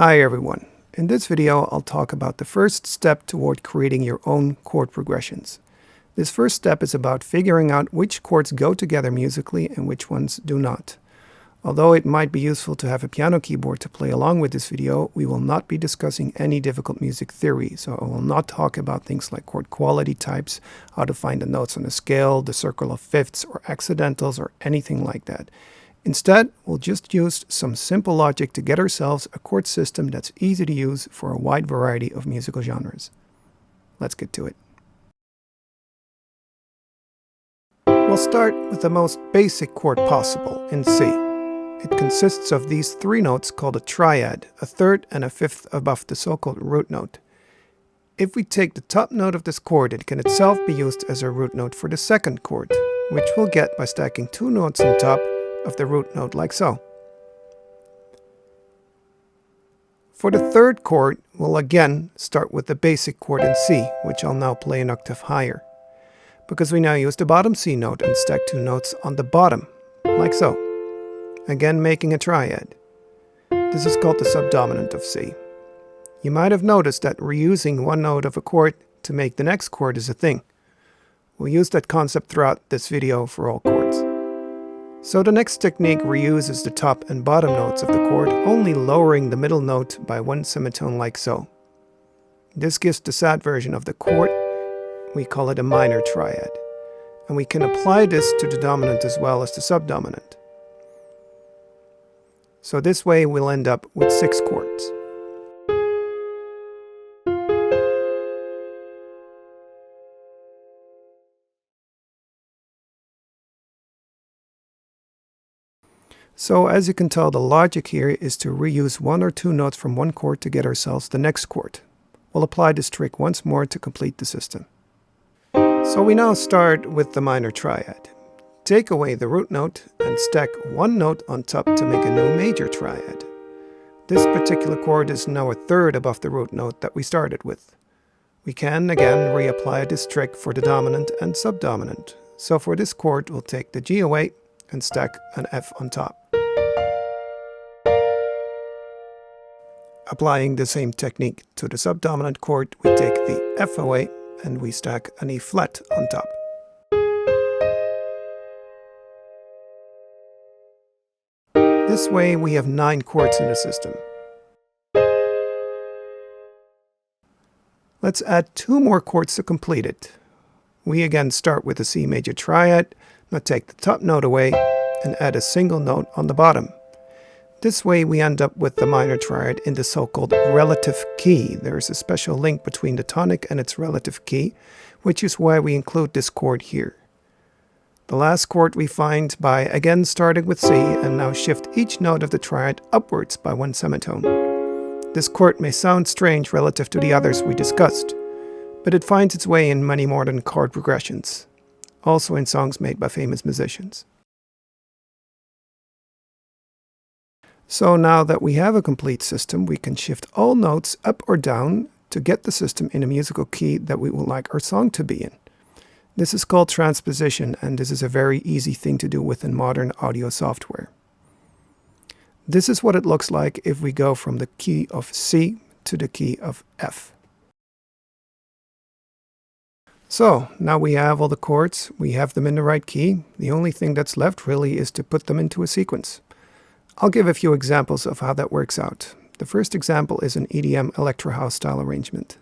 Hi everyone. In this video, I'll talk about the first step toward creating your own chord progressions. This first step is about figuring out which chords go together musically and which ones do not. Although it might be useful to have a piano keyboard to play along with this video, we will not be discussing any difficult music theory, so I will not talk about things like chord quality types, how to find the notes on a scale, the circle of fifths or accidentals or anything like that. Instead, we'll just use some simple logic to get ourselves a chord system that's easy to use for a wide variety of musical genres. Let's get to it. We'll start with the most basic chord possible, in C. It consists of these three notes called a triad, a third and a fifth above the so-called root note. If we take the top note of this chord, it can itself be used as a root note for the second chord, which we'll get by stacking two notes on top of the root note like so. For the third chord, we'll again start with the basic chord in C, which I'll now play an octave higher, because we now use the bottom C note and stack two notes on the bottom, like so, again making a triad. This is called the subdominant of C. You might have noticed that reusing one note of a chord to make the next chord is a thing. We'll use that concept throughout this video for all chords. So the next technique reuses the top and bottom notes of the chord, only lowering the middle note by one semitone like so. This gives the sad version of the chord. We call it a minor triad. And we can apply this to the dominant as well as the subdominant. So this way we'll end up with 6 chords. So as you can tell, the logic here is to reuse one or two notes from one chord to get ourselves the next chord. We'll apply this trick once more to complete the system. So we now start with the minor triad. Take away the root note and stack one note on top to make a new major triad. This particular chord is now a third above the root note that we started with. We can again reapply this trick for the dominant and subdominant. So for this chord, we'll take the G away and stack an F on top. Applying the same technique to the subdominant chord, we take the F away and we stack an E flat on top. This way we have 9 chords in the system. Let's add 2 more chords to complete it. We again start with a C major triad. Now take the top note away and add a single note on the bottom. This way we end up with the minor triad in the so-called relative key. There is a special link between the tonic and its relative key, which is why we include this chord here. The last chord we find by again starting with C and now shift each note of the triad upwards by one semitone. This chord may sound strange relative to the others we discussed, but it finds its way in many modern chord progressions, also in songs made by famous musicians. So now that we have a complete system, we can shift all notes up or down to get the system in a musical key that we would like our song to be in. This is called transposition, and this is a very easy thing to do within modern audio software. This is what it looks like if we go from the key of C to the key of F. So now we have all the chords, we have them in the right key. The only thing that's left really is to put them into a sequence. I'll give a few examples of how that works out. The first example is an EDM electro house style arrangement.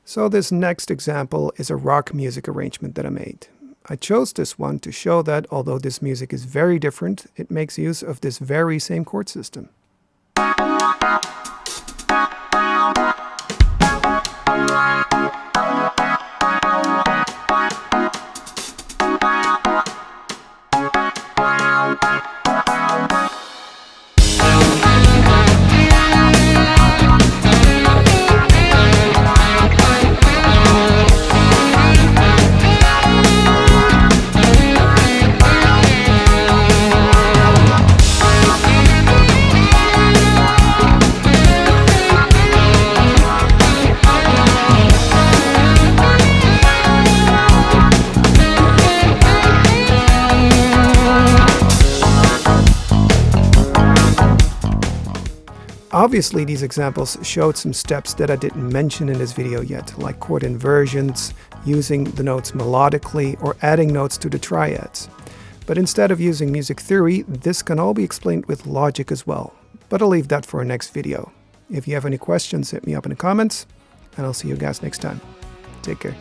So this next example is a rock music arrangement that I made. I chose this one to show that although this music is very different, it makes use of this very same chord system. Obviously, these examples showed some steps that I didn't mention in this video yet, like chord inversions, using the notes melodically, or adding notes to the triads. But instead of using music theory, this can all be explained with logic as well. But I'll leave that for a next video. If you have any questions, hit me up in the comments, and I'll see you guys next time. Take care.